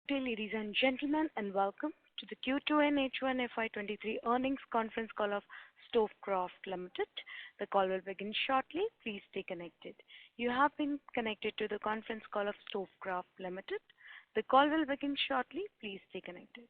Good day, ladies and gentlemen, and welcome to the Q2 and H1 FY23 earnings conference call of Kraft Limited. The call will begin shortly. Please stay connected. You have been connected to the conference call of Kraft Limited. The call will begin shortly. Please stay connected.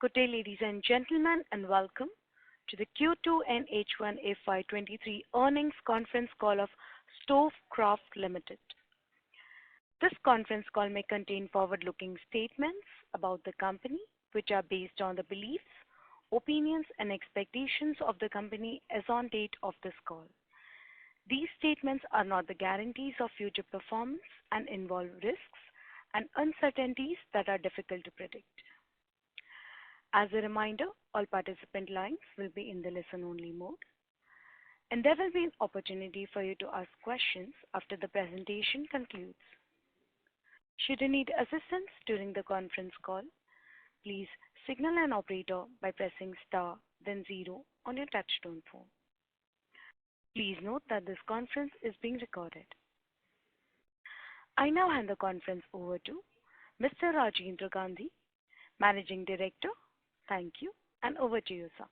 Good day, ladies and gentlemen, and welcome to the Q2 and H1 FY23 earnings conference call of Kraft Limited. This conference call may contain forward-looking statements about the company, which are based on the beliefs, opinions, and expectations of the company as on date of this call. These statements are not the guarantees of future performance and involve risks and uncertainties that are difficult to predict. As a reminder, all participant lines will be in the listen-only mode, and there will be an opportunity for you to ask questions after the presentation concludes. Should you need assistance during the conference call, please signal an operator by pressing star, then 0 on your touchtone phone. Please note that this conference is being recorded. I now hand the conference over to Mr. Rajendra Gandhi, Managing Director. Thank you, and over to you, sir.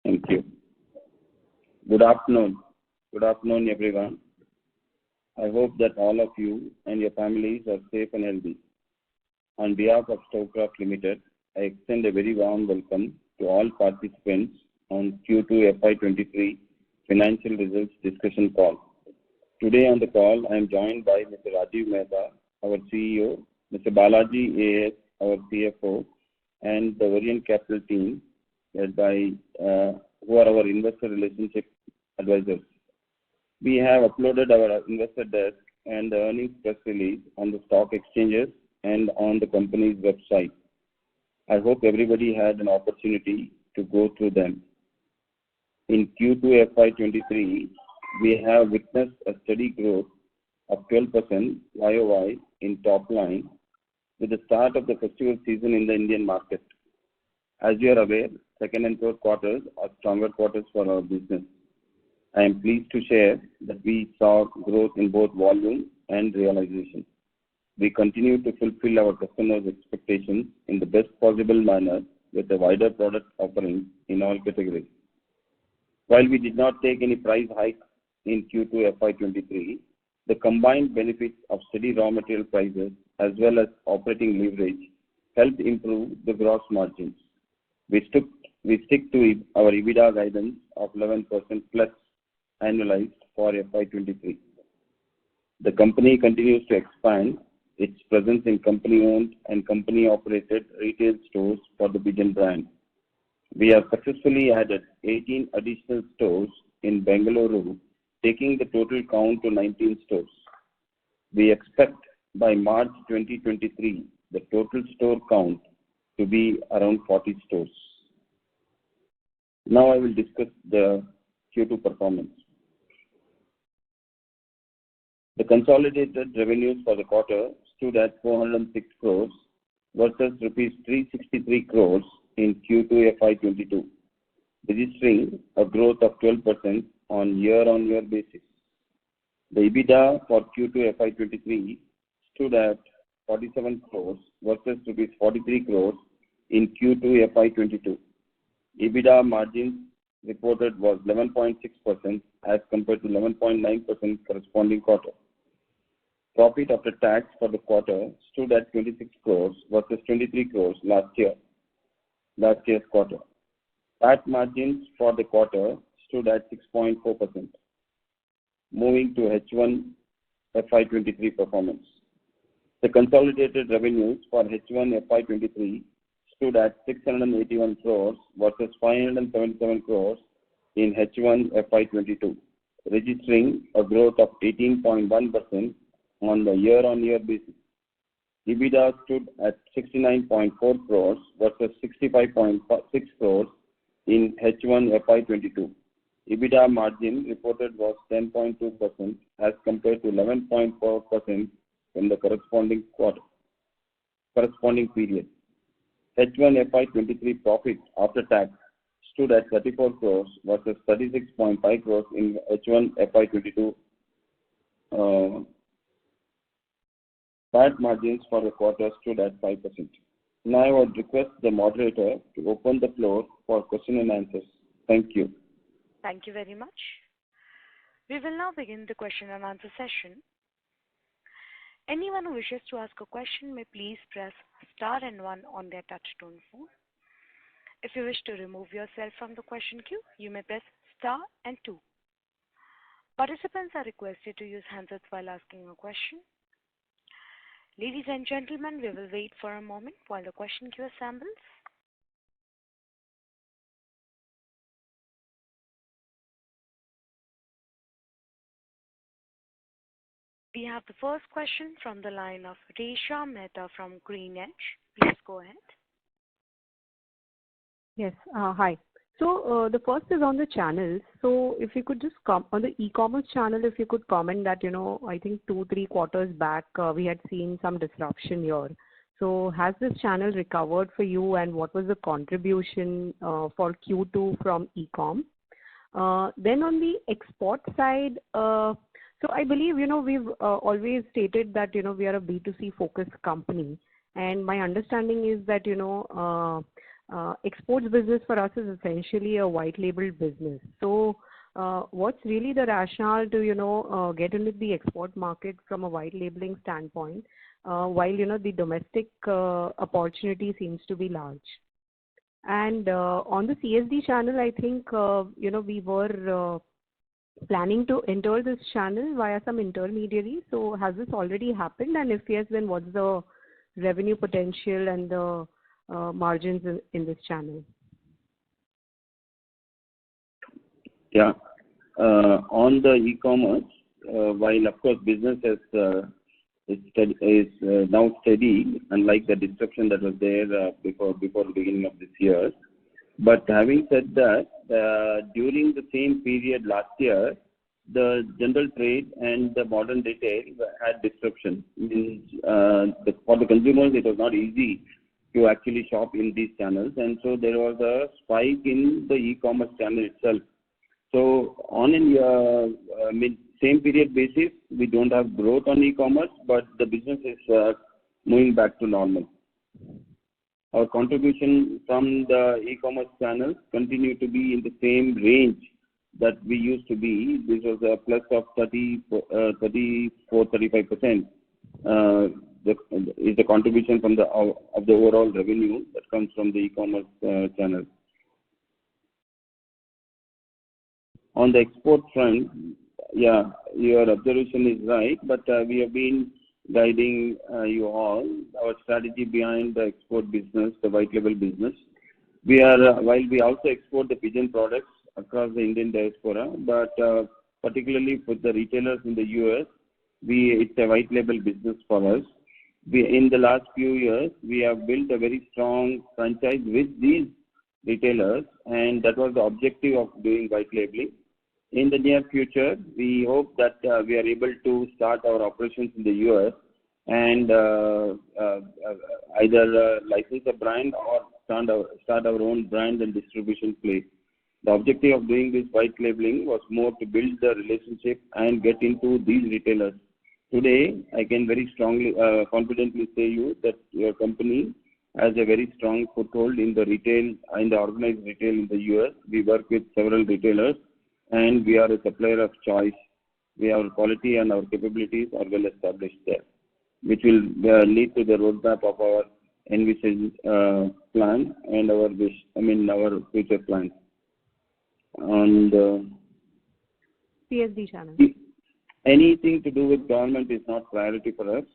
Thank you. Good afternoon. Good afternoon, everyone. I hope that all of you and your families are safe and healthy. On behalf of Kraft Limited, I extend a very warm welcome to all participants on Q2 FY23 financial results discussion call. Today on the call, I am joined by Mr. Rajiv Mehta, our CEO, Mr. Balaji A.S., our CFO, and the Orient Capital team, led by who are our investor relationship advisors. We have uploaded our investor deck and the earnings press release on the stock exchanges and on the company's website. I hope everybody had an opportunity to go through them. In Q2 FY23, we have witnessed a steady growth of 12% YOY in top line with the start of the festival season in the Indian market. As you are aware, second and third quarters are stronger quarters for our business. I am pleased to share that we saw growth in both volume and realization. We continue to fulfill our customers' expectations in the best possible manner with a wider product offering in all categories. While we did not take any price hikes in Q2 FY23, the combined benefits of steady raw material prices as well as operating leverage helped improve the gross margins. We stick to our EBITDA guidance of 11% plus annualized for FY23. The company continues to expand its presence in company-owned and company-operated retail stores for the Pigeon brand. We have successfully added 18 additional stores in Bengaluru, taking the total count to 19 stores. We expect by March 2023, the total store count to be around 40 stores. Now I will discuss the Q2 performance. The consolidated revenues for the quarter stood at 406 crores versus rupees 363 crores in Q2 FY22, registering a growth of 12% on year-on-year basis. The EBITDA for Q2 FY23 stood at 47 crores versus rupees 43 crores in Q2 FY22. EBITDA margins reported was 11.6% as compared to 11.9% corresponding quarter. Profit after tax for the quarter stood at 26 crores versus 23 crores last year's quarter. PAT margins for the quarter stood at 6.4%. Moving to H1 FY23 performance. The consolidated revenues for H1 FY23 stood at 681 crores versus 577 crores in H1 FY22, registering a growth of 18.1% on the year-on-year basis. EBITDA stood at 69.4 crores versus 65.6 crores in H1 FY22. EBITDA margin reported was 10.2% as compared to 11.4% in the corresponding period. H1 FY23 profit after tax stood at 34 crores versus 36.5 crores in H1 FY22. PAT margins for the quarter stood at 5%. Now I would request the moderator to open the floor for question and answers. Thank you. Thank you very much. We will now begin the question and answer session. Anyone who wishes to ask a question may please press star and one on their touchtone phone. If you wish to remove yourself from the question queue, you may press star and two. Participants are requested to use handsets while asking a question. Ladies and gentlemen, we will wait for a moment while the question queue assembles. We have the first question from the line of Resha Mehta from GreenEdge. Please go ahead. Yes, hi. So the first is on the channels. So if you could just on the e-commerce channel, if you could comment that, I think 2-3 quarters back, we had seen some disruption here. So has this channel recovered for you, and what was the contribution for Q2 from e-com? Then on the export side, so I believe, we've always stated that, we are a B2C focused company. And my understanding is that, exports business for us is essentially a white label business. So what's really the rationale to, get into the export market from a white labeling standpoint, while, the domestic opportunity seems to be large? And on the CSD channel, I think, we were planning to enter this channel via some intermediary. So has this already happened? And if yes, then what's the revenue potential and the margins in this channel? Yeah. On the e-commerce, while of course business is now steady, unlike the disruption that was there before the beginning of this year. But having said that, during the same period last year, the general trade and the modern retail had disruption. For the consumers, it was not easy to actually shop in these channels, and so there was a spike in the e-commerce channel itself. So on same period basis, we don't have growth on e-commerce, but the business is moving back to normal. Our contribution from the e-commerce channels continue to be in the same range that we used to be. This was a plus of 34-35%. Is the contribution from of the overall revenue that comes from the e-commerce channel. On the export front, yeah, your observation is right, but we have been guiding you all our strategy behind the export business, the white label business. While we also export the pigeon products across the Indian diaspora, but particularly for the retailers in the US, it's a white label business for us. In the last few years, we have built a very strong franchise with these retailers, and that was the objective of doing white labeling. In the near future, we hope that we are able to start our operations in the US and either license a brand or start our own brand and distribution place. The objective of doing this white labeling was more to build the relationship and get into these retailers. Today, I can very strongly, confidently say you that your company has a very strong foothold in the retail, in the organized retail in the US. We work with several retailers and we are a supplier of choice. Our quality and our capabilities are well established there, which will lead to the roadmap of our envisioned plan and our future plans. And CSD channel. Anything to do with government is not priority for us.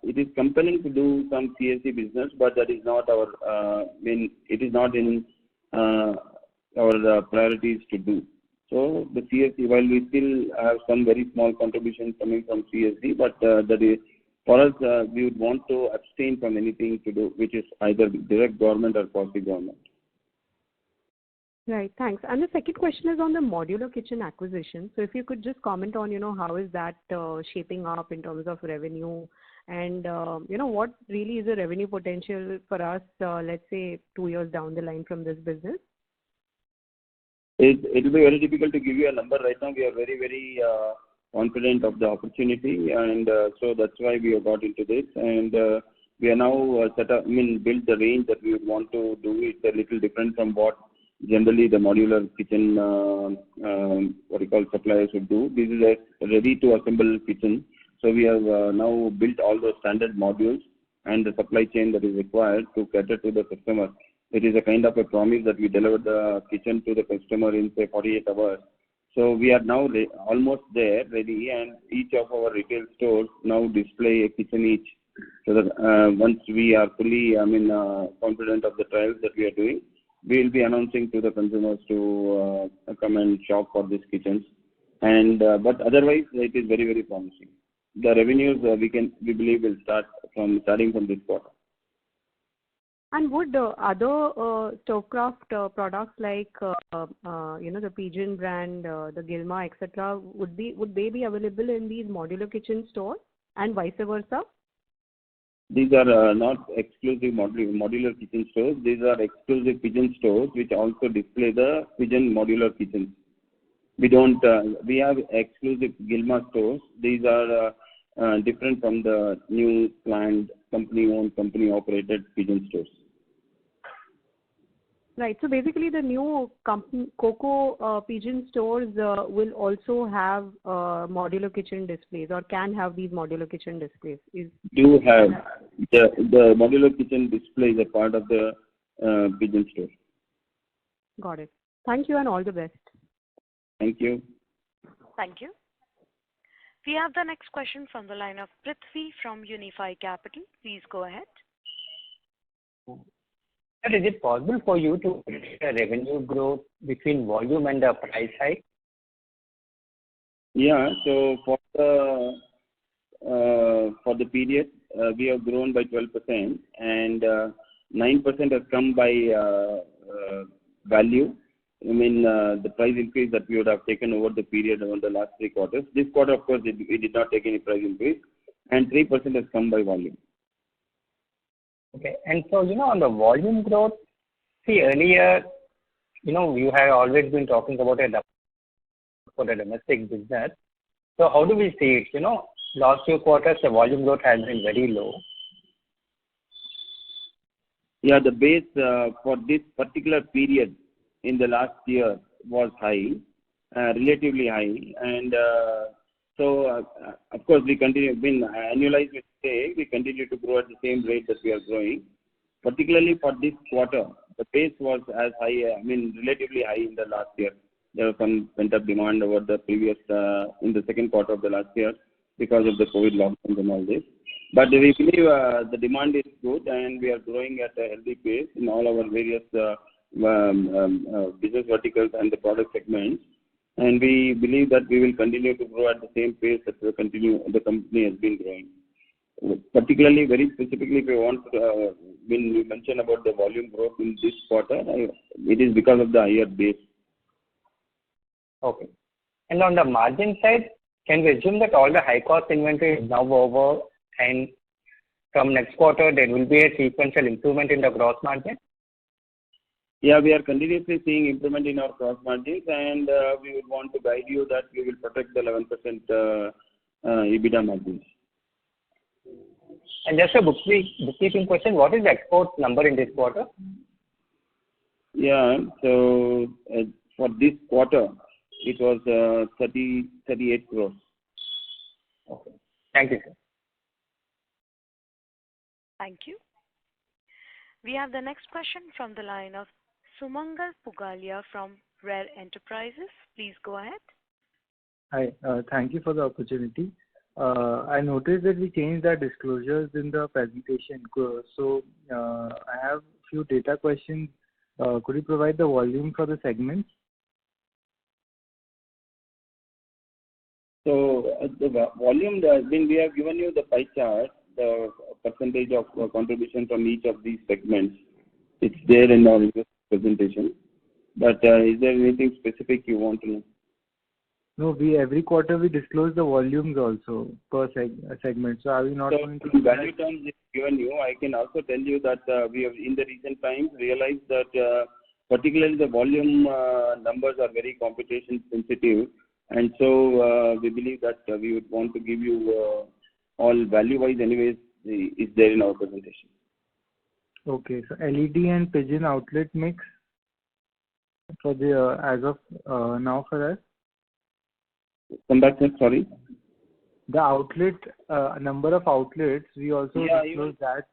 It is compelling to do some CSD business, but that is not our. It is not in our priorities to do. So the CSD, while we still have some very small contributions coming from CSD, but that is for us. We would want to abstain from anything to do which is either direct government or quasi government. Right. Thanks. And the second question is on the modular kitchen acquisition. So if you could just comment on, how is that shaping up in terms of revenue and, what really is the revenue potential for us, let's say 2 years down the line from this business? It will be very difficult to give you a number right now. We are very, very confident of the opportunity, and so that's why we have got into this. And we are now built the range that we would want to do. It's a little different from what generally the modular kitchen suppliers would do. This is a ready to assemble kitchen. So we have now built all the standard modules and the supply chain that is required to cater to the customer. It is a kind of a promise that we deliver the kitchen to the customer in say 48 hours. So we are now almost there, ready, and each of our retail stores now display a kitchen each. So that once we are fully, confident of the trials that we are doing, we will be announcing to the consumers to come and shop for these kitchens. And but otherwise, it is very, very promising. The revenues we believe will starting from this quarter. And would other Stovecraft products like the Pigeon brand, the Gilma, etc., would they be available in these modular kitchen stores and vice versa? These are not exclusive modular kitchen stores. These are exclusive Pigeon stores which also display the Pigeon modular kitchens. We have exclusive Gilma stores. These are different from the new planned company-owned, company-operated Pigeon stores. Right. So basically, the new Coco Pigeon stores will also have modular kitchen displays, or can have these modular kitchen displays. Do have the modular kitchen display is a part of the Pigeon store. Got it. Thank you and all the best. Thank you. Thank you. We have the next question from the line of Prithvi from Unifi Capital. Please go ahead. Sir, is it possible for you to predict a revenue growth between volume and the price hike? Yeah. So for the period, we have grown by 12%, and 9% has come by value. The price increase that we would have taken over the period over the last 3 quarters. This quarter, of course, we did not take any price increase, and 3% has come by volume. Okay. And so, on the volume growth, see earlier, you have always been talking about for the domestic business. So how do we see it? Last 2 quarters, the volume growth has been very low. Yeah, the base for this particular period in the last year was high, relatively high, and so of course we continue. Annualized, we continue to grow at the same rate that we are growing. Particularly for this quarter, the base was as high, relatively high in the last year. There was some pent-up demand over the previous, in the second quarter of the last year because of the COVID lockdowns and all this. But we believe the demand is good and we are growing at a healthy pace in all our various business verticals and the product segments. And we believe that we will continue to grow at the same pace that the company has been growing. particularly, very specifically, if you want, when we mention about the volume growth in this quarter, it is because of the higher base. Okay. And on the margin side, can we assume that all the high-cost inventory is now over, and from next quarter, there will be a sequential improvement in the gross margin? Yeah, we are continuously seeing improvement in our gross margins, and we would want to guide you that we will protect the 11% EBITDA margins. And just a bookkeeping question, what is the export number in this quarter? Yeah, so for this quarter, it was 38 crores. Okay. Thank you, sir. Thank you. We have the next question from the line of Sumangal Pugalia from Rare Enterprises. Please go ahead. Hi, thank you for the opportunity. I noticed that we changed our disclosures in the presentation. So I have a few data questions. Could you provide the volume for the segments? So the volume, we have given you the pie chart, the percentage of contribution from each of these segments. It's there in our presentation. But is there anything specific you want to know? No, every quarter we disclose the volumes also per segment. So are we not going to? In value terms, it's given you. I can also tell you that we have in the recent times realized that particularly the volume numbers are very competition sensitive, and so we believe that we would want to give you all value-wise. Anyways, is there in our presentation. Okay, so LED and pigeon outlet mix for the as of now for us. Come back, sir. Sorry. The outlet number of outlets, we also disclose that.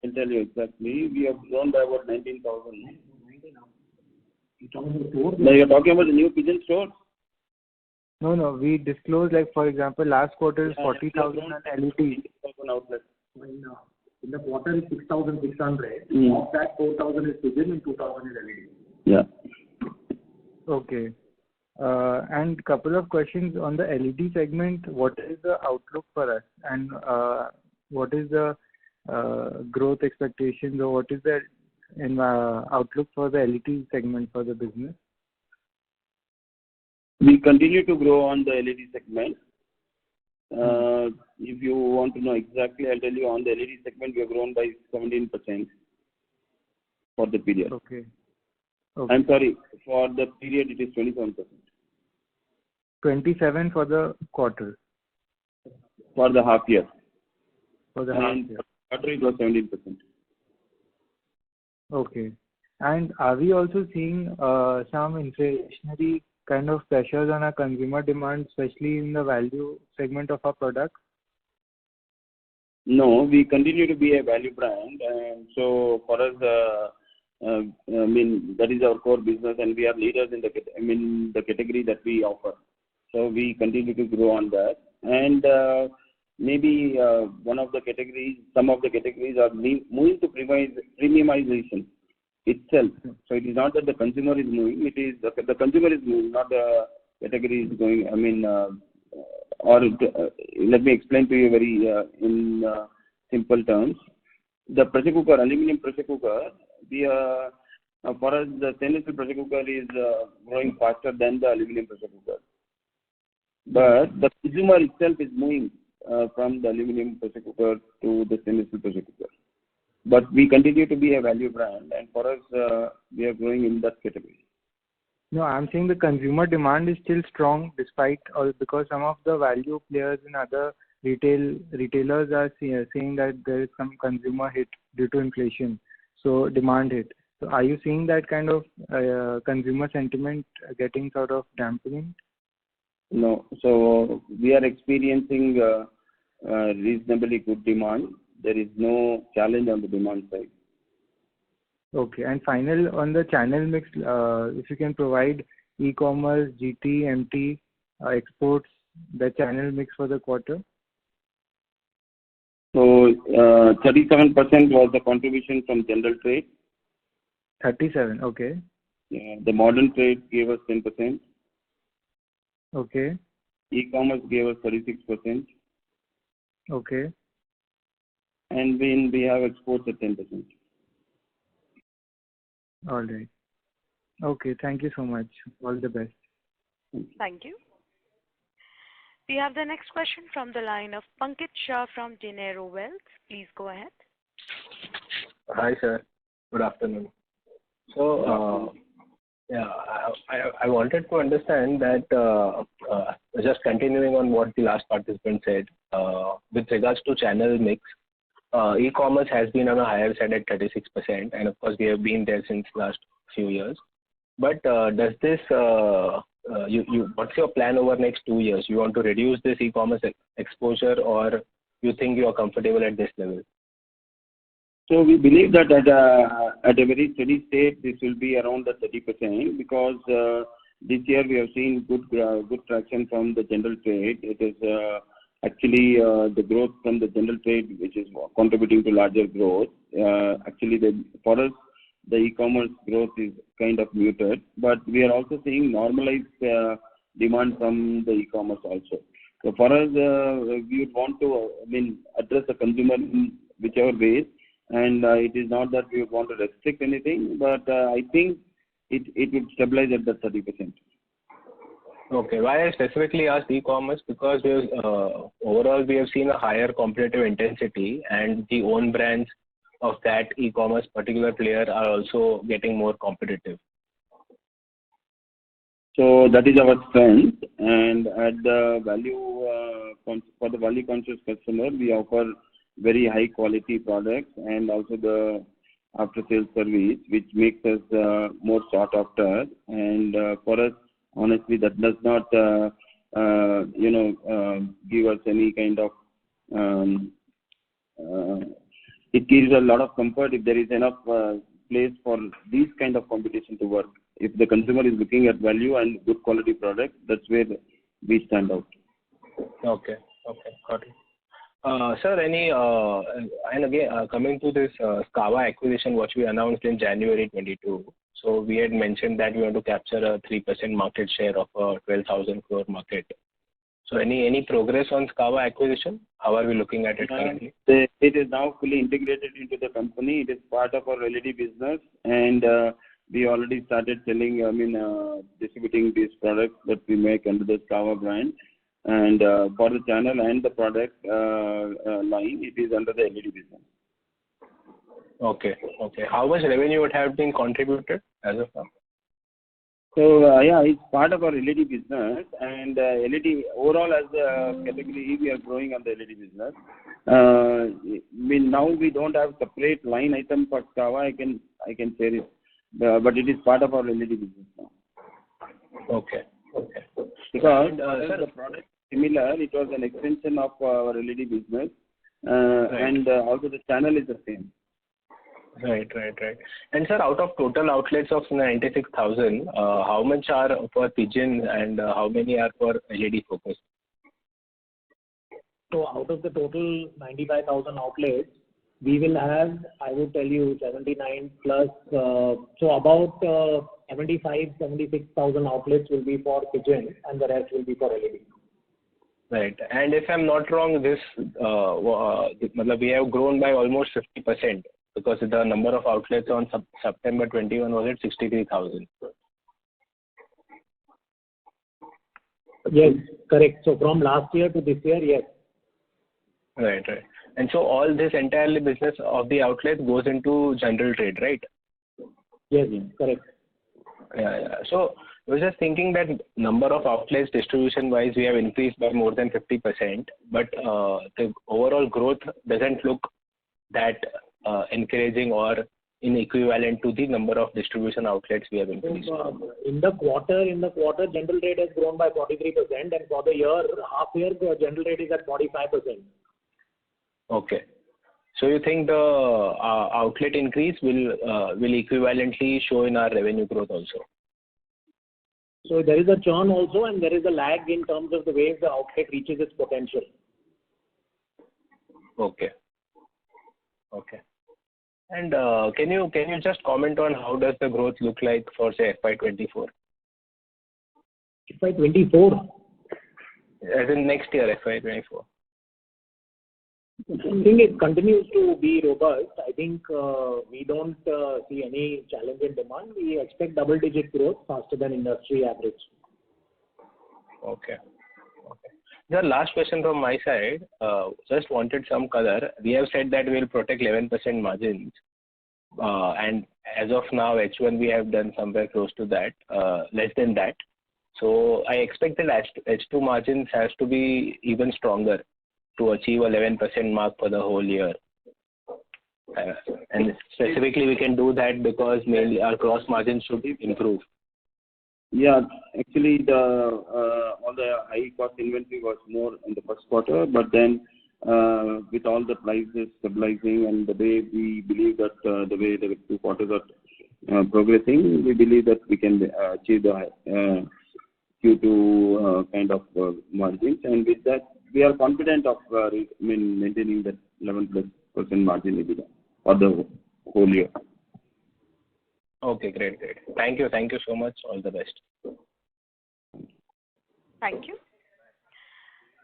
I'll tell you exactly. We have grown by about 19,000. Now you're talking about the new pigeon stores? No. We disclose, like, for example, last quarter is 40,000 on LED. 20,000 outlets. In the quarter is 6,600. Of that, 4,000 is pigeon and 2,000 is LED. Yeah. Okay. And couple of questions on the LED segment. What is the outlook for us, and what is the growth expectations, or what is the outlook for the LED segment for the business? We continue to grow on the LED segment. If you want to know exactly, I'll tell you on the LED segment, we have grown by 17% for the period. Okay. I'm sorry, for the period it is 27%. 27 for the quarter? For the half year. For the half year. Quarter it was 17%. Okay. And are we also seeing some inflationary kind of pressures on our consumer demand, especially in the value segment of our products? No, we continue to be a value brand, and so for us, that is our core business, and we are leaders in the category that we offer. So we continue to grow on that, and maybe some of the categories are moving to premiumization itself. So it is not that the consumer is moving; it is the consumer is moving, not the category is going. Let me explain to you very in simple terms. The pressure cooker, aluminum pressure cooker, for us the stainless steel pressure cooker is growing faster than the aluminum pressure cooker. But the consumer itself is moving from the aluminum pressure cooker to the stainless steel pressure cooker. But we continue to be a value brand, and for us, we are growing in that category. No, I'm saying the consumer demand is still strong despite, or because some of the value players and other retailers are saying that there is some consumer hit due to inflation, so demand hit. So are you seeing that kind of consumer sentiment getting sort of dampening? No. So we are experiencing reasonably good demand. There is no challenge on the demand side. Okay. And final, on the channel mix, if you can provide e-commerce, GT, MT, exports, the channel mix for the quarter? So 37% was the contribution from general trade. 37, okay. The modern trade gave us 10%. Okay. E-commerce gave us 36%. Okay. and when we have exports at 10%. All right. Okay. Thank you so much. All the best. Thank you. We have the next question from the line of Pankit Shah from Dinero Wealth. Please go ahead. Hi, sir. Good afternoon. So, I wanted to understand that just continuing on what the last participant said, with regards to channel mix, e-commerce has been on a higher side at 36%, and of course we have been there since last few years. But does this, what's your plan over next 2 years? You want to reduce this e-commerce exposure, or you think you are comfortable at this level? So we believe that at a very steady state, this will be around the 30%, because this year we have seen good traction from the general trade. It is actually the growth from the general trade which is contributing to larger growth. Actually, for us, the e-commerce growth is kind of muted, but we are also seeing normalized demand from the e-commerce also. So for us, we would want to address the consumer in whichever ways, and it is not that we want to restrict anything, but I think it would stabilize at the 30%. Okay. Why I specifically asked e-commerce? Because overall we have seen a higher competitive intensity, and the own brands of that e-commerce particular player are also getting more competitive. So that is our strength, and at the for the value conscious customer, we offer very high quality products and also the after sales service, which makes us more sought after. And for us, honestly, that does not give us any kind of it gives a lot of comfort if there is enough place for these kind of competition to work. If the consumer is looking at value and good quality product, that's where we stand out. Okay, got it. Sir, and again, coming to this Skava acquisition, which we announced in January 22. So we had mentioned that we want to capture a 3% market share of a 12,000 crore market. So any progress on Skava acquisition? How are we looking at it currently? It is now fully integrated into the company. It is part of our LED business, and we already started selling, distributing these products that we make under the Skava brand. And for the channel and the product line, it is under the LED business. Okay. How much revenue would have been contributed as of now? So it's part of our LED business, and LED overall as a category, we are growing on the LED business. Now we don't have separate line item for Skava. I can share it, but it is part of our LED business now. Okay. Because the product is similar, it was an extension of our LED business, right. And also the channel is the same. Right. And sir, out of total outlets of 96,000, how much are for pigeon and how many are for LED focus? So out of the total 95,000 outlets, we will have, I would tell you, 79 plus, so about 76,000 outlets will be for pigeon and the rest will be for LED. Right. And if I'm not wrong, we have grown by almost 50%. Because the number of outlets on September 21 was at 63,000. Yes, correct. So from last year to this year, yes. Right. And so all this entirely business of the outlet goes into general trade, right? Yes, correct. Yeah. So I was just thinking that number of outlets distribution-wise, we have increased by more than 50%, but the overall growth doesn't look that encouraging or in equivalent to the number of distribution outlets we have increased. So, in the quarter, general trade has grown by 43%, and for the half year, the general trade is at 45%. Okay. So you think the outlet increase will equivalently show in our revenue growth also? So there is a churn also, and there is a lag in terms of the way the outlet reaches its potential. Okay. And can you just comment on how does the growth look like for say FY24? FY24? As in next year, FY24. I think it continues to be robust. I think we don't see any challenge in demand. We expect double-digit growth faster than industry average. Okay. The last question from my side, just wanted some color. We have said that we will protect 11% margins, and as of now, H1 we have done somewhere close to that, less than that. So I expect that H2 margins has to be even stronger to achieve 11% mark for the whole year. And specifically, we can do that because mainly our gross margin should improve. Yeah, actually, all the high cost inventory was more in the first quarter, but then with all the prices stabilizing and the way we believe that the way the 2 quarters are progressing, we believe that we can achieve the Q2 kind of margins, and with that, we are confident of maintaining that 11+% margin EBITDA for the whole year. Okay, great. Thank you so much. All the best. Thank you.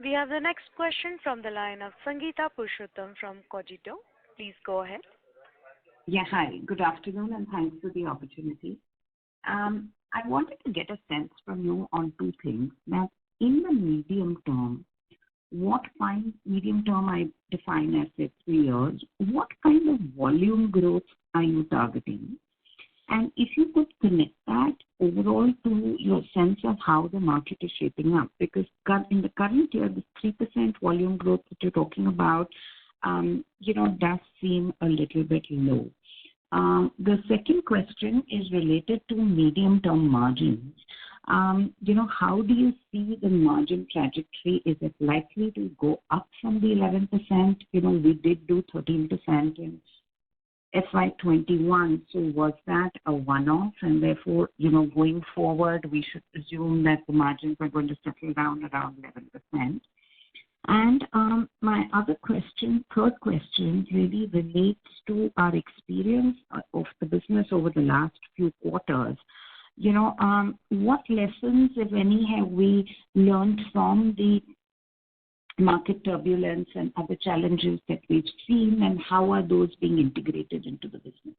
We have the next question from the line of Sangeeta Purushottam from Cogito. Please go ahead. Yeah, hi. Good afternoon, and thanks for the opportunity. I wanted to get a sense from you on 2 things. Now, in the medium term, medium term I define as 3 years, what kind of volume growth are you targeting? And if you could connect that overall to your sense of how the market is shaping up, because in the current year, the 3% volume growth that you're talking about, does seem a little bit low. The second question is related to medium-term margins. How do you see the margin trajectory? Is it likely to go up from the 11%? We did do 13% in FY21, so was that a one-off, and therefore, going forward, we should assume that the margins are going to settle down around 11%. And my third question really relates to our experience of the business over the last few quarters. What lessons, if any, have we learned from the market turbulence and other challenges that we've seen, and how are those being integrated into the business?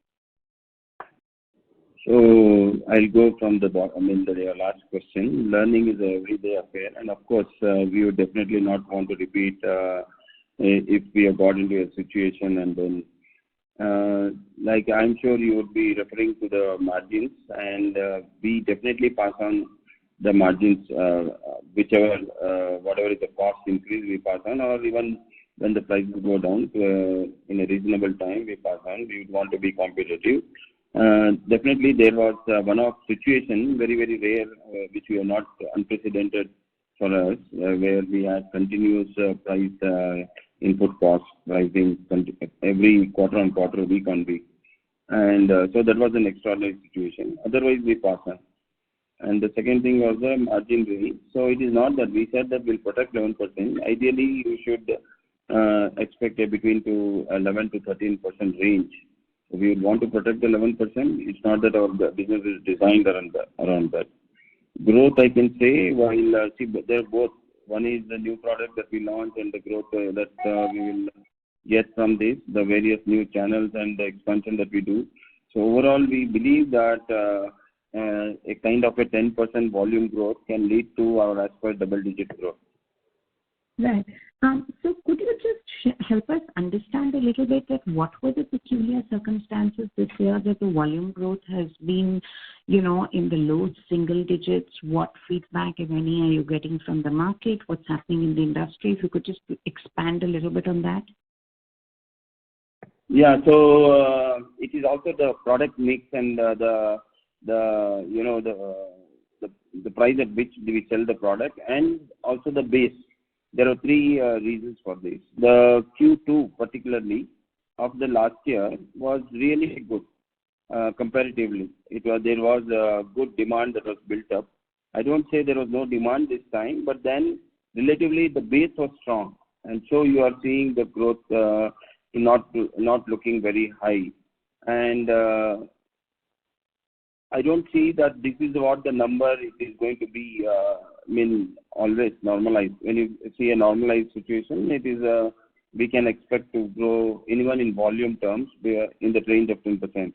So I'll go from the bottom in the last question. Learning is an everyday affair, and of course, we would definitely not want to repeat if we have got into a situation and then, like I'm sure you would be referring to the margins, and we definitely pass on the margins, whatever is the cost increase we pass on, or even when the prices go down in a reasonable time, we pass on. We would want to be competitive. Definitely, there was one-off situation, very, very rare, which we are not unprecedented for us, where we had continuous price input costs rising every quarter on quarter, week on week. And so that was an extraordinary situation. Otherwise, we pass on. And the second thing was the margin release. So it is not that we said that we'll protect 11%. Ideally, you should expect a between 11 to 13% range. So we would want to protect the 11%. It's not that our business is designed around that. Growth, I can say, while they're both. One is the new product that we launched and the growth that we will get from this, the various new channels and the expansion that we do. So overall, we believe that a kind of a 10% volume growth can lead to our aspired double-digit growth. Right. So could you just help us understand a little bit that what were the peculiar circumstances this year that the volume growth has been, in the low single digits? What feedback, if any, are you getting from the market? What's happening in the industry? If you could just expand a little bit on that. Yeah, so it is also the product mix and the price at which we sell the product, and also the base. There are 3 reasons for this. The Q2 particularly of the last year was really good comparatively. There was a good demand that was built up. I don't say there was no demand this time, but then relatively the base was strong, and so you are seeing the growth not looking very high. And I don't see that this is what the number is going to be. Always normalized. When you see a normalized situation, it is we can expect to grow even in volume terms in the range of 10%.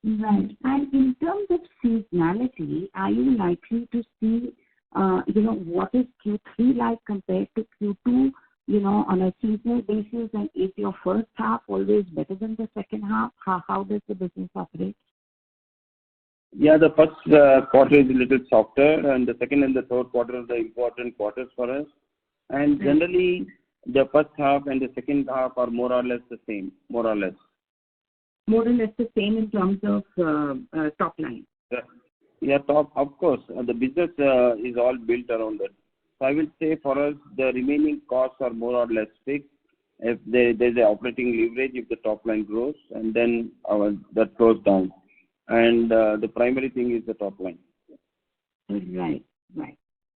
Right. And in terms of seasonality, are you likely to see, what is Q3 like compared to Q2, on a seasonal basis? And is your first half always better than the second half? How does the business operate? Yeah, the first quarter is a little softer, and the second and the third quarter are the important quarters for us. And generally, the first half and the second half are more or less the same, more or less. More or less the same in terms of top line. Yeah, of course. The business is all built around it. So I will say for us, the remaining costs are more or less fixed. If there's an operating leverage, if the top line grows, and then that goes down. And the primary thing is the top line. Right.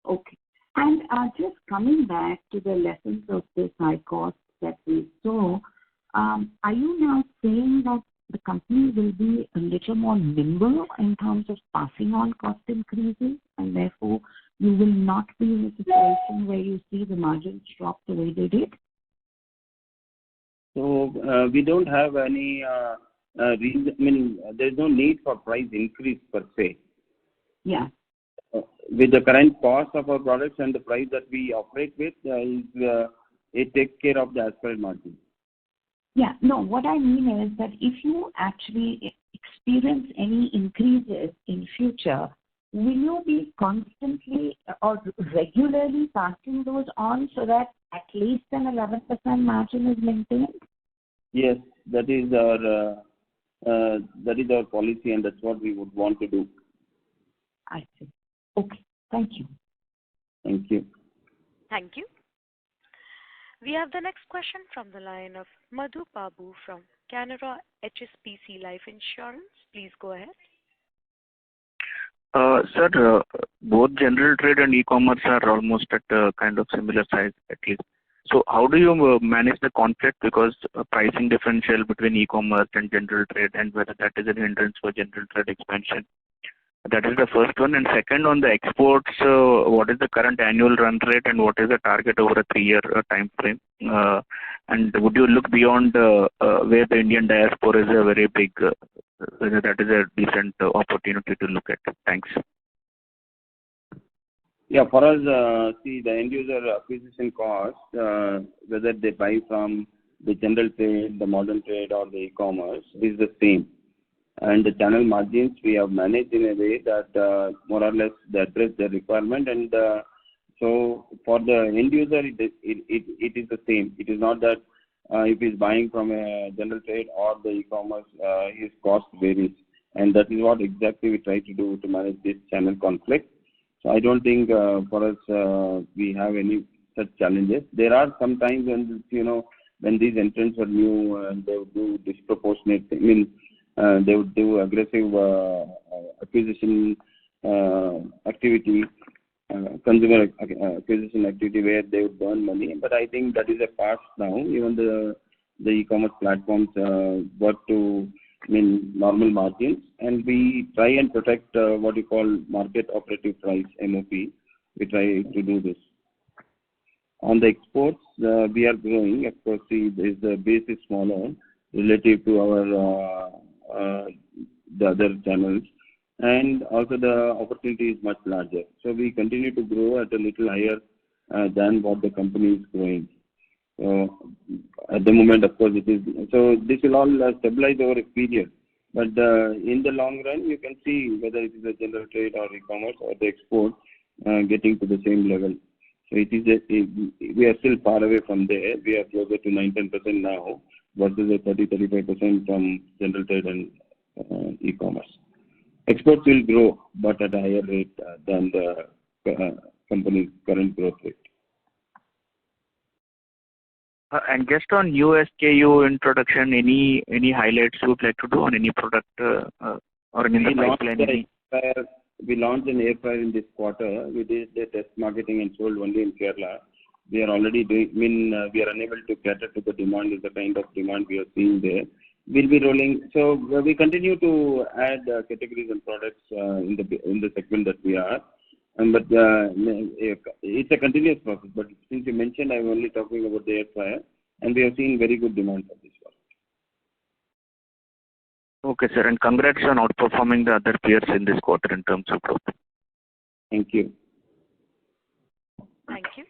Okay. And just coming back to the lessons of this high cost that we saw, are you now saying that the company will be a little more nimble in terms of passing on cost increases, and therefore you will not be in a situation where you see the margins drop the way they did? So we don't have any reason. There's no need for price increase per se. Yeah. With the current cost of our products and the price that we operate with, it takes care of the aspirate margin. Yeah, no, what I mean is that if you actually experience any increases in future, will you be constantly or regularly passing those on so that at least an 11% margin is maintained? Yes, that is our policy, and that's what we would want to do. I see. Okay, thank you. Thank you. Thank you. We have the next question from the line of Madhu Babu from Canara HSBC Life Insurance. Please go ahead. Sir, both general trade and e-commerce are almost at a kind of similar size at least. So how do you manage the conflict, because pricing differential between e-commerce and general trade, and whether that is a hindrance for general trade expansion? That is the first one. And second, on the exports, what is the current annual run rate and what is the target over a 3-year time frame? And would you look beyond where the Indian diaspora is a very big, whether that is a decent opportunity to look at? Thanks. Yeah, for us, see, the end user acquisition cost, whether they buy from the general trade, the modern trade, or the e-commerce, is the same. And the channel margins we have managed in a way that more or less they address the requirement. And so for the end user, it is the same. It is not that if he's buying from a general trade or the e-commerce, his cost varies. And that is what exactly we try to do to manage this channel conflict. So I don't think for us we have any such challenges. There are some times when, when these entrants are new and they would do disproportionate, they would do aggressive acquisition activity, consumer acquisition activity where they would burn money. But I think that is a past now. Even the e-commerce platforms work to normal margins, and we try and protect what you call market operative price, MOP. We try to do this. On the exports, we are growing. Of course, the base is smaller relative to our the other channels, and also the opportunity is much larger. So we continue to grow at a little higher than what the company is growing. At the moment, of course, it is. So this will all stabilize over a period. But in the long run, you can see whether it is a general trade or e-commerce or the export getting to the same level. So we are still far away from there. We are closer to 9-10% now versus a 30-35% from general trade and e-commerce. Exports will grow, but at a higher rate than the company's current growth rate. And just on new SKU introduction, any highlights you would like to do on any product or any pipeline? We launched an air fryer in this quarter. We did the test marketing and sold only in Kerala. We are already doing. We are unable to cater to the demand. Is the kind of demand we are seeing there. We'll be rolling. So we continue to add categories and products in the segment that we are. But it's a continuous process. But since you mentioned, I'm only talking about the air fryer, and we are seeing very good demand for this one. Okay, sir, and congrats on outperforming the other peers in this quarter in terms of growth. Thank you. Thank you.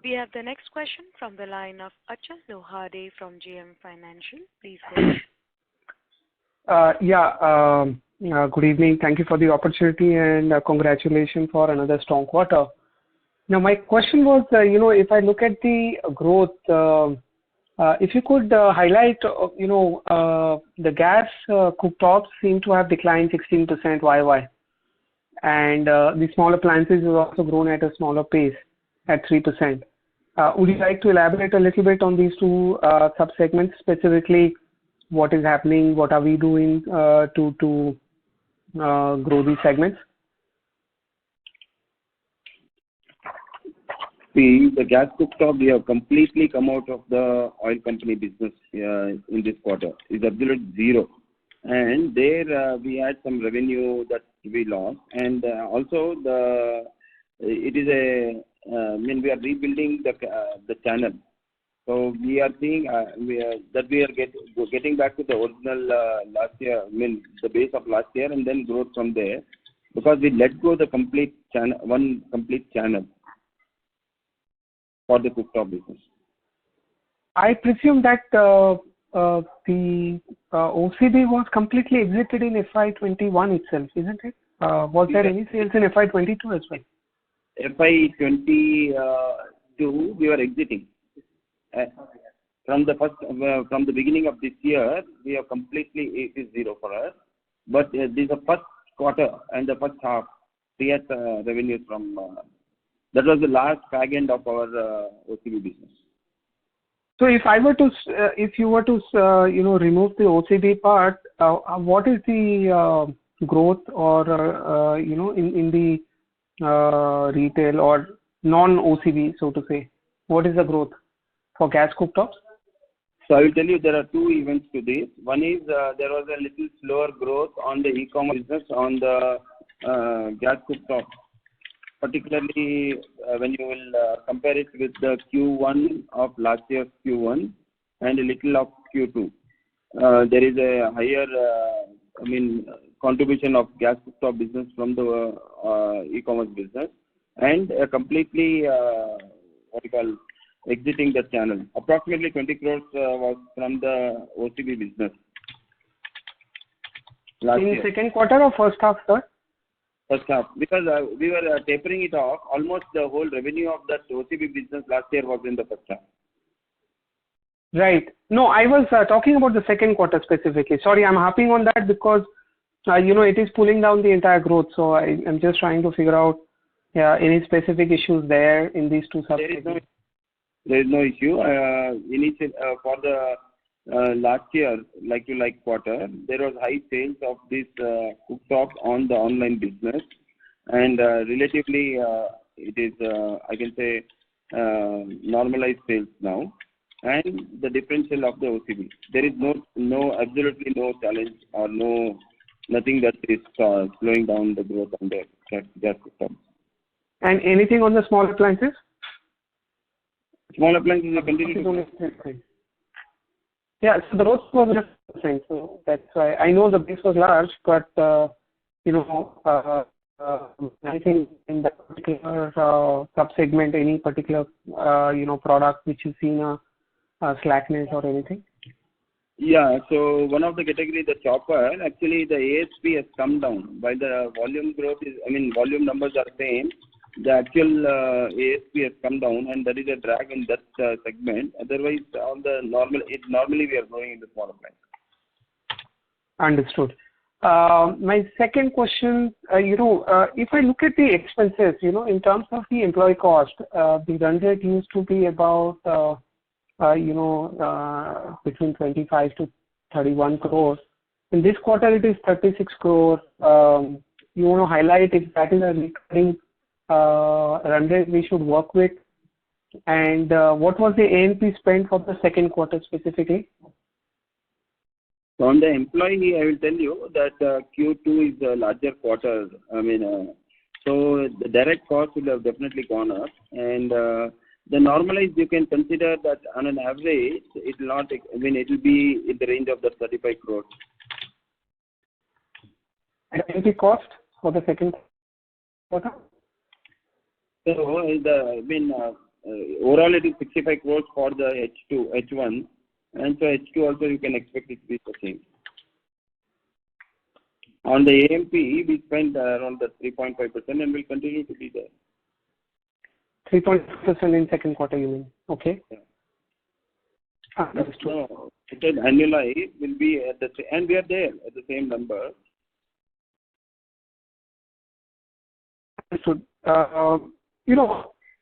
We have the next question from the line of Achal Lohade from JM Financial. Please go ahead. Good evening. Thank you for the opportunity and congratulations for another strong quarter. Now, my question was, if I look at the growth, if you could highlight, the gas cooktops seem to have declined 16% YY, and the small appliances have also grown at a smaller pace at 3%. Would you like to elaborate a little bit on these two sub-segments, specifically what is happening, what are we doing to grow these segments? See, the gas cooktop, we have completely come out of the oil company business in this quarter. It's absolute zero. And there we had some revenue that we lost. And also it is we are rebuilding the channel. So we are seeing that we are getting back to the original last year, the base of last year, and then growth from there, because we let go the complete channel, one complete channel for the cooktop business. I presume that the OCB was completely exited in FY21 itself, isn't it? Was there any sales in FY22 as well? FY22 we were exiting. From the beginning of this year, we have completely, it is zero for us. But this is the first quarter and the first half, we had revenues from, that was the last fag end of our OCB business. So if you were to remove the OCB part, what is the growth or, in the retail or non-OCB, so to say? What is the growth for gas cooktops? So I will tell you there are two events to this. One is there was a little slower growth on the e-commerce business on the gas cooktop, particularly when you will compare it with the Q1 of last year's Q1 and a little of Q2. There is a higher, contribution of gas cooktop business from the e-commerce business, and completely exiting the channel. Approximately 20 crores was from the OCB business last year. In second quarter or first half, sir? First half, because we were tapering it off. Almost the whole revenue of that OCB business last year was in the first half. Right. No, I was talking about the second quarter specifically. Sorry, I'm harping on that because, it is pulling down the entire growth. So I'm just trying to figure out any specific issues there in these two sub-segments. There is no issue. For the last year, like quarter, there was high sales of this cooktop on the online business, and relatively it is, I can say, normalized sales now, and the differential of the OCB. There is absolutely no challenge or nothing that is slowing down the growth on the gas cooktop. And anything on the small appliances? Small appliances are continuing. Yeah, so the growth was just the same, so that's why I know the base was large, but anything in that particular sub-segment, any particular product which you've seen a slackness or anything? Yeah, so one of the category, the chopper, actually the ASP has come down. While the volume growth volume numbers are same, the actual ASP has come down, and that is a drag in that segment. Otherwise, on the normally we are growing in the small appliance. Understood. My second question, if I look at the expenses, in terms of the employee cost, the run rate used to be about, between 25 to 31 crores. In this quarter, it is 36 crores. You want to highlight if that is a recurring run rate we should work with, and what was the A&P spend for the second quarter specifically? So on the employee, I will tell you that Q2 is a larger quarter. So the direct cost will have definitely gone up, and the normalized you can consider that on an average it will not. It will be in the range of the 35 crores. And employee cost for the second quarter? So overall it is 65 crores for the H1, and so H2 also you can expect it to be the same. On the AMP, we spent around the 3.5% and will continue to be there. 3.5% in second quarter, you mean? Okay. Yeah. Understood. No, annualized will be at the same, and we are there at the same number. Understood.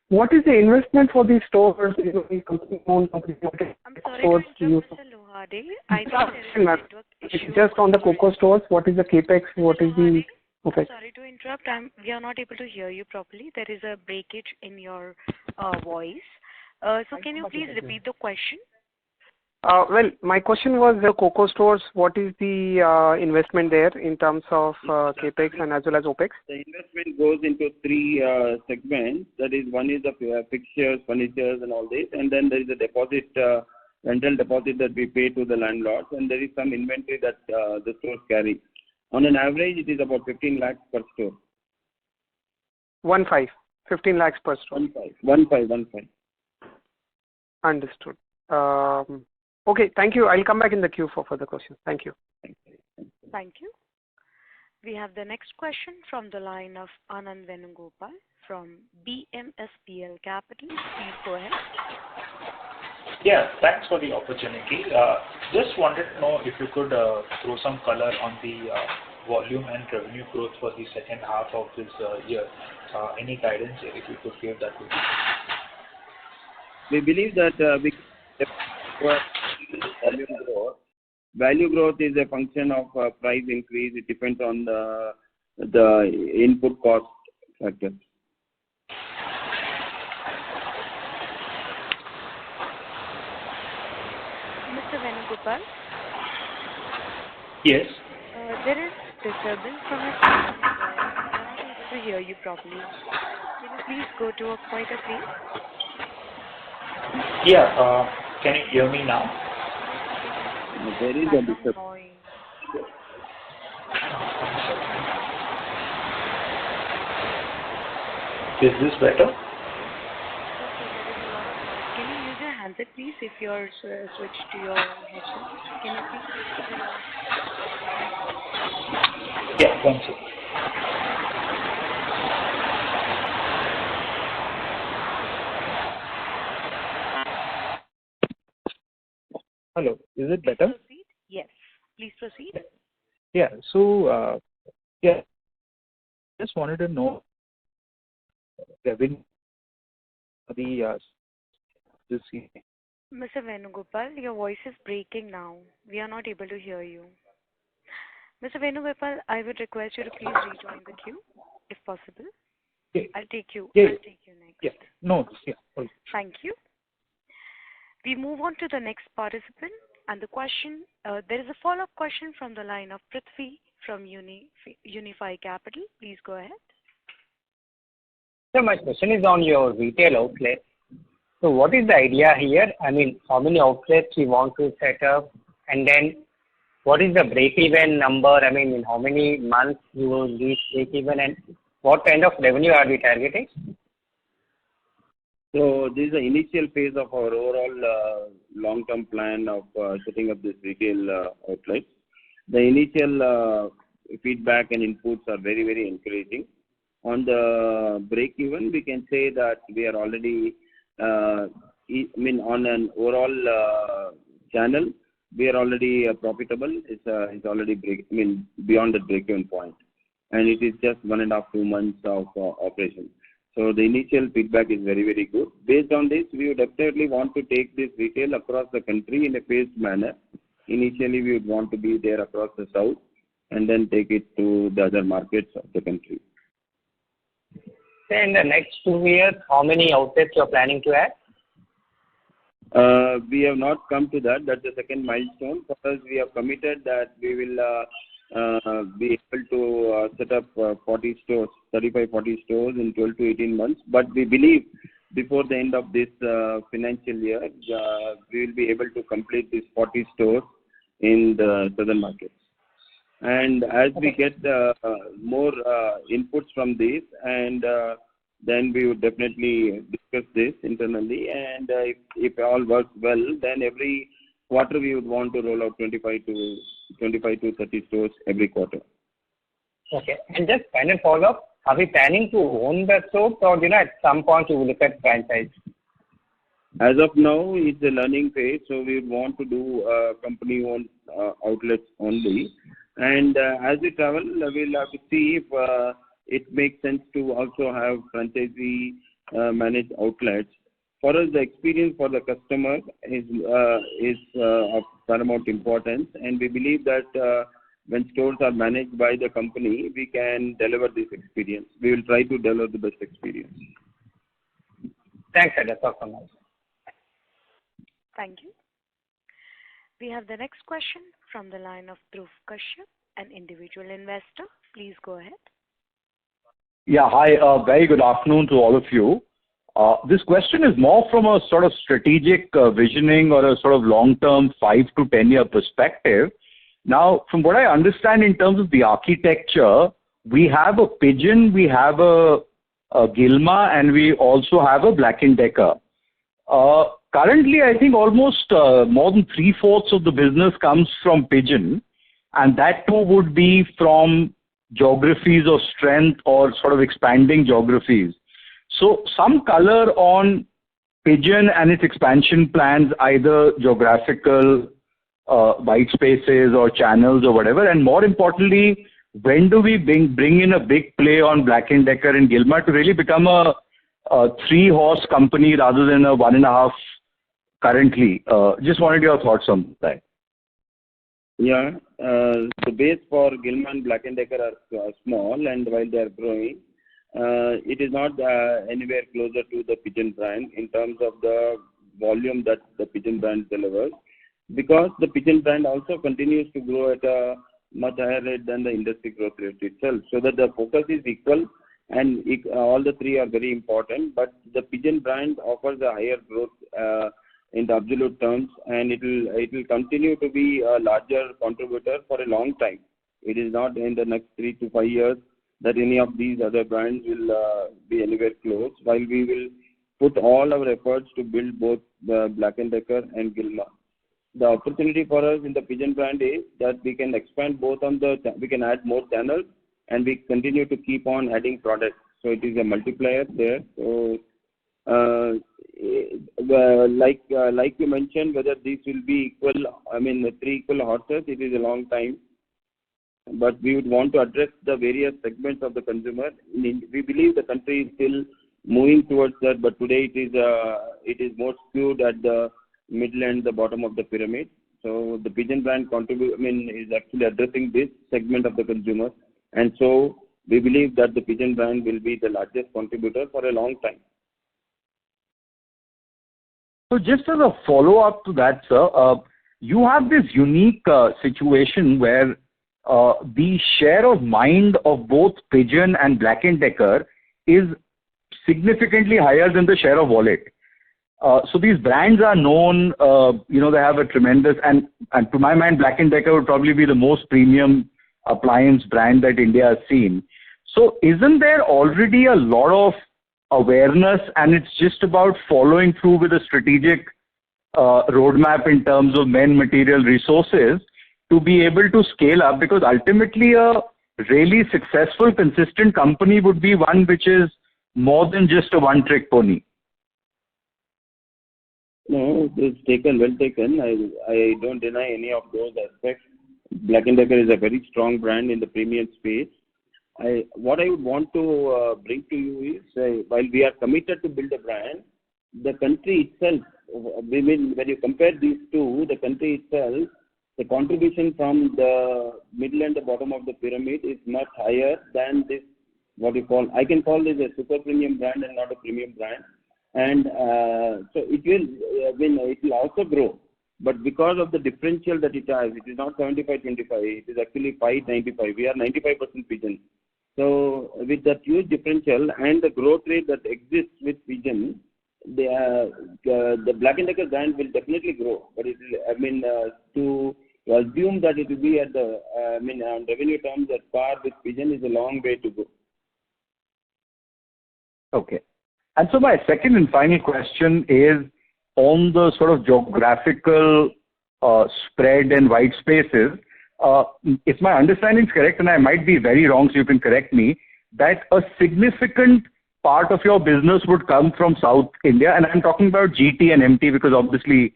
What is the investment for these stores? The company-owned, company-operated I'm sorry stores to interrupt, Mr. Lohade. I think there is a network issue. Just on the Coco stores, what is the capex? What is the OpEx? Sorry to interrupt. We are not able to hear you properly. There is a breakage in your voice. So can you please repeat the question? Well, my question was the Coco stores, what is the investment there in terms of capex and as well as OpEx? The investment goes into three segments. That is, one is the fixtures, furnitures and all this, and then there is a deposit, rental deposit that we pay to the landlords, and there is some inventory that the stores carry. On an average, it is about 15 lakhs per store. 15 lakhs per store. 15. Understood. Okay, thank you. I'll come back in the queue for further questions. Thank you. Thank you. We have the next question from the line of Anand Venugopal from BMSPL Capital. Please go ahead. Yeah, thanks for the opportunity. Just wanted to know if you could throw some color on the volume and revenue growth for the second half of this year. Any guidance, if you could give, that would be. We believe that value growth is a function of price increase. It depends on the input cost factor. Mr. Venugopal? Yes. There is disturbance from your phone. I'm not able to hear you properly. Can you please go to a quieter place? Yeah. Can you hear me now? There is a disturbance. Is this better? Can you use your handset, please, if you're switched to your headset? Can you please? Yeah, one second. Hello, is it better? Please proceed. Yes, please proceed. Yeah, so, just wanted to know revenue for the this year. Mr. Venugopal, your voice is breaking now. We are not able to hear you. Mr. Venugopal, I would request you to please rejoin the queue, if possible. Yeah. I'll take you Yeah. next. Yeah, no, yeah. Okay. Thank you. We move on to the next participant, and the question, there is a follow-up question from the line of Prithvi from Unify Capital. Please go ahead. So my question is on your retail outlet. So what is the idea here? I mean, how many outlets you want to set up, and then what is the break-even number? I mean, in how many months you will reach break-even, and what kind of revenue are we targeting? So this is the initial phase of our overall long-term plan of setting up this retail outlet. The initial feedback and inputs are very, very encouraging. On the break-even, we can say that we are already, on an overall channel, we are already profitable. It's already beyond the break-even point, and it is just 1.5 to 2 months of operation. So the initial feedback is very, very good. Based on this, we would definitely want to take this retail across the country in a phased manner. Initially, we would want to be there across the south and then take it to the other markets of the country. In the next 2 years, how many outlets you're planning to add? We have not come to that. That's the second milestone. For us, we have committed that we will be able to set up 40 stores, 35, 40 stores in 12 to 18 months. But we believe before the end of this financial year, we will be able to complete these 40 stores in the southern markets. And as we get more inputs from this, and then we would definitely discuss this internally. And if all works well, then every quarter we would want to roll out 25 to 30 stores every quarter. Okay. And just final follow-up, are we planning to own the stores, or at some point we will look at franchise? As of now, it's a learning phase, so we want to do company-owned outlets only. And as we travel, we'll have to see if it makes sense to also have franchisee managed outlets. For us, the experience for the customer is of paramount importance, and we believe that when stores are managed by the company, we can deliver this experience. We will try to deliver the best experience. Thanks, sir. That's all from us. Thank you. We have the next question from the line of Dhruv Kashyap, an individual investor. Please go ahead. Yeah, hi. Very good afternoon to all of you. This question is more from a sort of strategic visioning or a sort of long-term 5 to 10 year perspective. Now, from what I understand in terms of the architecture, we have a Pigeon, we have a Gilma, and we also have a Black & Decker. Currently, I think almost more than 3/4 of the business comes from Pigeon, and that too would be from geographies of strength or sort of expanding geographies. So some color on Pigeon and its expansion plans, either geographical, white spaces or channels or whatever, and more importantly, when do we bring in a big play on Black & Decker and Gilma to really become a 3-horse company rather than a 1.5 currently? Just wanted your thoughts on that. Yeah, the base for Gilma and Black & Decker are small, and while they are growing, it is not anywhere closer to the Pigeon brand in terms of the volume that the Pigeon brand delivers, because the Pigeon brand also continues to grow at a much higher rate than the industry growth rate itself, so that the focus is equal, and all the three are very important. But the Pigeon brand offers a higher growth in the absolute terms, and it will continue to be a larger contributor for a long time. It is not in the next 3 to 5 years that any of these other brands will be anywhere close, while we will put all our efforts to build both the Black & Decker and Gilma. The opportunity for us in the Pigeon brand is that we can expand both we can add more channels, and we continue to keep on adding products. So it is a multiplier there. So like you mentioned, whether these will be equal, 3 equal horses, it is a long time. But we would want to address the various segments of the consumer. We believe the country is still moving towards that, but today it is more skewed at the middle and the bottom of the pyramid. So the Pigeon brand is actually addressing this segment of the consumer, and so we believe that the Pigeon brand will be the largest contributor for a long time. So just as a follow-up to that, sir, you have this unique situation where the share of mind of both Pigeon and Black & Decker is significantly higher than the share of wallet. So these brands are known, they have a tremendous, and to my mind, Black & Decker would probably be the most premium appliance brand that India has seen. So isn't there already a lot of awareness, and it's just about following through with a strategic roadmap in terms of men, material, resources to be able to scale up? Because ultimately a really successful, consistent company would be one which is more than just a one-trick pony. No, it's well taken. I don't deny any of those aspects. Black & Decker is a very strong brand in the premium space. What I would want to bring to you is, while we are committed to build a brand, the country itself, when you compare these two, the country itself, the contribution from the middle and the bottom of the pyramid is much higher than this, I can call this a super premium brand and not a premium brand. and so it will also grow. But because of the differential that it has, it is not 75-25. It is actually 5-95. We are 95% pigeon. So with that huge differential and the growth rate that exists with pigeon, the Black & Decker brand will definitely grow. But it will, to assume that it will be at the on revenue terms at par with pigeon is a long way to go. Okay. And so my second and final question is on the sort of geographical spread and white spaces. If my understanding is correct, and I might be very wrong, so you can correct me, that a significant part of your business would come from South India, and I'm talking about GT and MT because obviously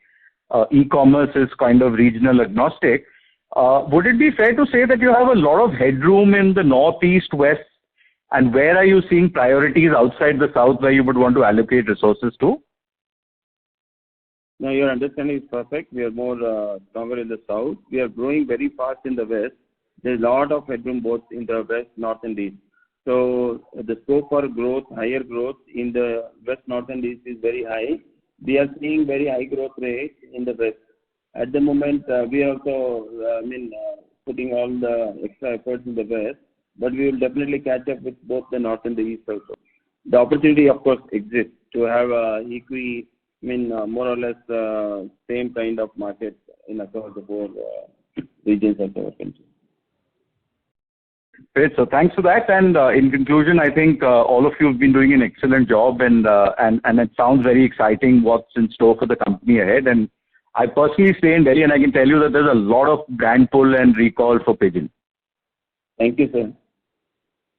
e-commerce is kind of regional agnostic. Would it be fair to say that you have a lot of headroom in the North, East, West, and where are you seeing priorities outside the South where you would want to allocate resources to? No, your understanding is perfect. We are more stronger in the South. We are growing very fast in the West. There's a lot of headroom both in the West, North and East. So the scope for growth, higher growth in the West, North and East is very high. We are seeing very high growth rate in the West. At the moment, we are also putting all the extra efforts in the West, but we will definitely catch up with both the North and the East also. The opportunity, of course, exists to have more or less same kind of market in across the four regions of our country. Great. So thanks for that. And in conclusion, I think all of you have been doing an excellent job, and it sounds very exciting what's in store for the company ahead. And I personally stay in Delhi, and I can tell you that there's a lot of brand pull and recall for pigeon. Thank you, sir.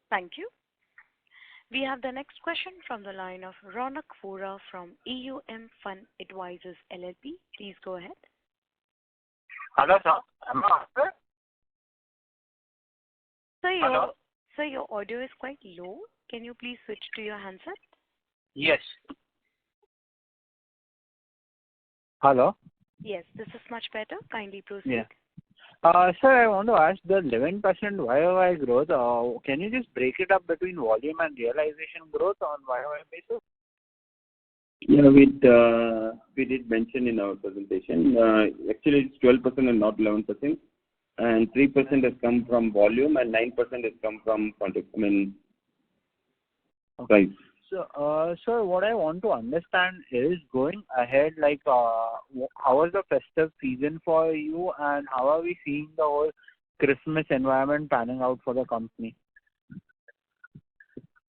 Thank you. We have the next question from the line of Ronak Vora from EUM Fund Advisors LLP. Please go ahead. Hello, sir. Am I audible? Sir, your audio is quite low. Can you please switch to your handset? Yes. Hello? Yes, this is much better. Kindly proceed. Yeah. Sir, I want to ask the 11% YOY growth. Can you just break it up between volume and realization growth on YOY basis? Yeah, we did mention in our presentation. Actually, it's 12% and not 11%. And 3% has come from volume and 9% has come from price. So, sir, what I want to understand is going ahead, like how is the festive season for you, and how are we seeing the whole Christmas environment panning out for the company?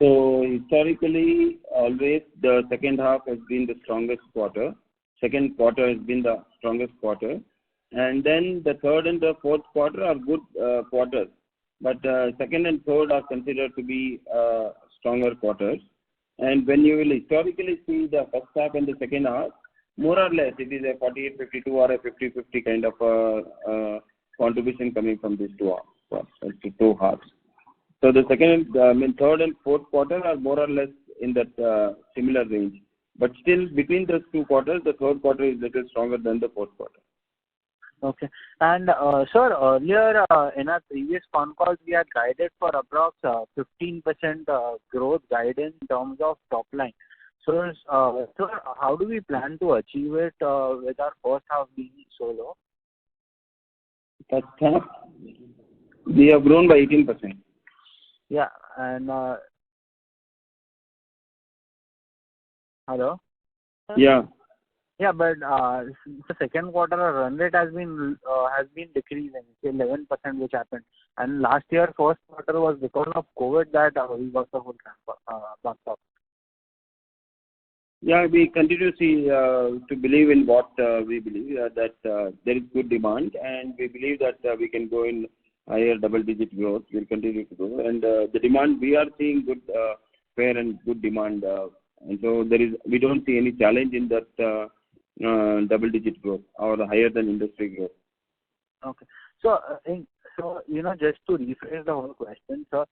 So historically, always the second half has been the strongest quarter. Second quarter has been the strongest quarter. And then the third and the fourth quarter are good quarters. But second and third are considered to be stronger quarters. And when you will historically see the first half and the second half, more or less it is a 48-52 or a 50-50 kind of contribution coming from these two halves. So the second, third and fourth quarter are more or less in that similar range. But still between those two quarters, the third quarter is a little stronger than the fourth quarter. Okay. And sir, earlier in our previous Concalls, we had guided for approx 15% growth guidance in terms of top line. So, sir, how do we plan to achieve it with our first half being so low? First half, we have grown by 18%. Yeah, and hello? Yeah. Yeah, but the second quarter run rate has been decreasing. It's 11% which happened, and last year first quarter was because of COVID that we got the whole bump up. Yeah, we continue to believe in what we believe that there is good demand, and we believe that we can go in higher double-digit growth. We'll continue to grow, and the demand we are seeing good, fair and good demand, and so we don't see any challenge in that. Double-digit growth or higher than industry growth. Okay. So, just to rephrase the whole question, sir.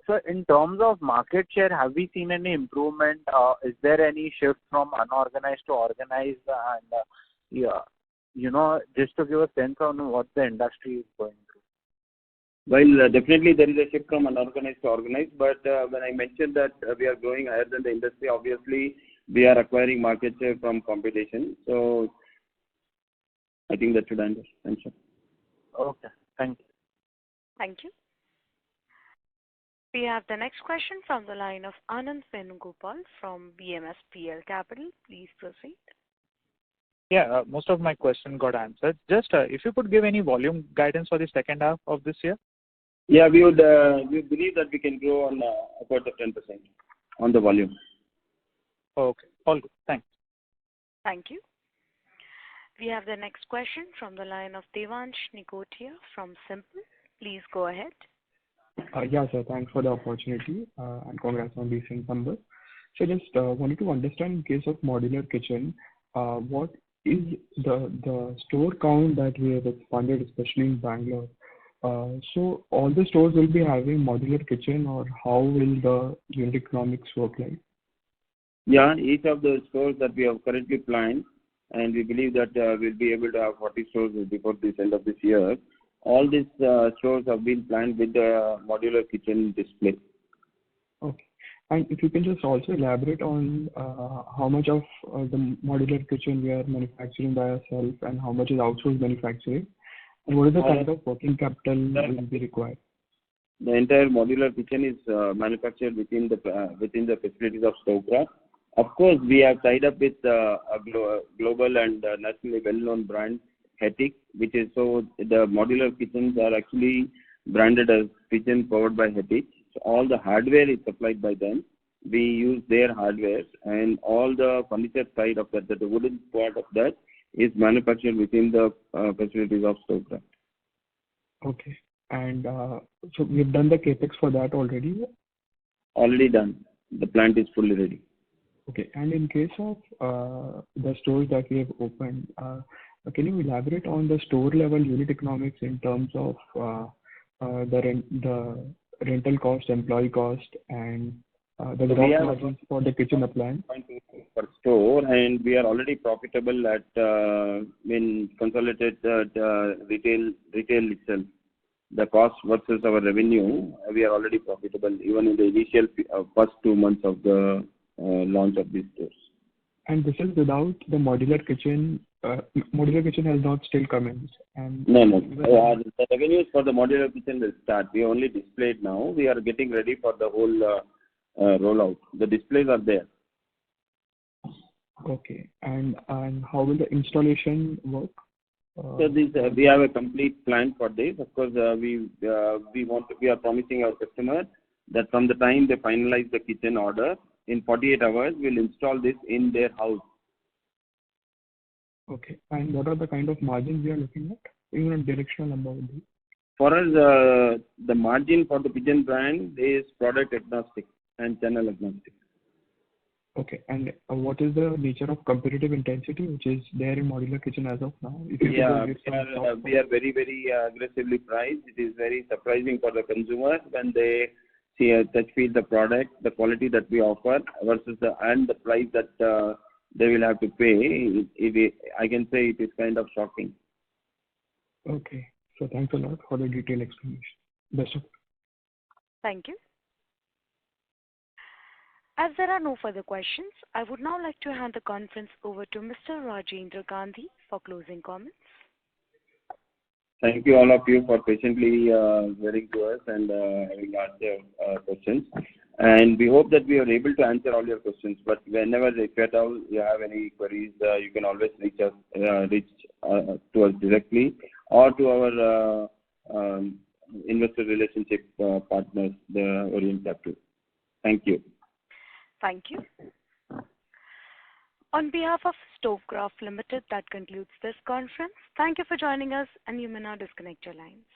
So, in terms of market share, have we seen any improvement? Is there any shift from unorganized to organized? And just to give a sense on what the industry is going through. Well, definitely there is a shift from unorganized to organized. But when I mentioned that we are growing higher than the industry, obviously we are acquiring market share from competition. So I think that should answer. Okay. Thank you. Thank you. We have the next question from the line of Anand Venugopal from BMSPL Capital. Please proceed. Yeah, most of my question got answered. Just if you could give any volume guidance for the second half of this year? Yeah, we believe that we can grow on upwards of 10% on the volume. Okay, all good. Thanks. Thank you. We have the next question from the line of Devansh Nigotia from Simple. Please go ahead. Yeah, sir. Thanks for the opportunity and congrats on decent numbers. So just wanted to understand in case of modular kitchen, what is the store count that we have expanded, especially in Bangalore? So all the stores will be having modular kitchen, or how will the unit economics work like? Yeah, each of the stores that we have currently planned, and we believe that we'll be able to have 40 stores before this end of this year. All these stores have been planned with the modular kitchen display. Okay. And if you can just also elaborate on how much of the modular kitchen we are manufacturing by ourselves and how much is outsourced manufacturing, and what is the kind of working capital will be required? The entire modular kitchen is manufactured within the facilities of Kraft. Of course, we have tied up with a global and nationally well-known brand, Hetic, which is so the modular kitchens are actually branded as kitchen powered by Hetic. So all the hardware is supplied by them. We use their hardware, and all the furniture side of that, the wooden part of that, is manufactured within the facilities of Kraft. Okay. And so we've done the capex for that already? Already done. The plant is fully ready. Okay. And in case of the stores that we have opened, can you elaborate on the store level unit economics in terms of the rental cost, employee cost, and the gross margins for the kitchen appliance? Per store, and we are already profitable at in consolidated retail itself. The cost versus our revenue, we are already profitable even in the initial first 2 months of the launch of these stores. And this is without the modular kitchen. Modular kitchen has not still commenced. And no. The revenues for the modular kitchen will start. We only displayed now. We are getting ready for the whole rollout. The displays are there. Okay. And how will the installation work? So we have a complete plan for this. Of course, we are promising our customer that from the time they finalize the kitchen order, in 48 hours, we'll install this in their house. Okay. And what are the kind of margins we are looking at? Even a directional number would be. For us, the margin for the kitchen brand is product agnostic and channel agnostic. Okay. And what is the nature of competitive intensity which is there in modular kitchen as of now? We are very, very aggressively priced. It is very surprising for the consumer when they feel the product, the quality that we offer versus the price that they will have to pay. I can say it is kind of shocking. Okay. So thanks a lot for the detailed explanation. Best of luck. Thank you. As there are no further questions, I would now like to hand the conference over to Mr. Rajendra Gandhi for closing comments. Thank you all of you for patiently hearing to us and having asked your questions. And we hope that we are able to answer all your questions. But whenever, if at all you have any queries, you can always reach to us directly or to our investor relationship partners, the Orient Capital. Thank you. Thank you. On behalf of Kraft Limited, that concludes this conference. Thank you for joining us, and you may now disconnect your lines.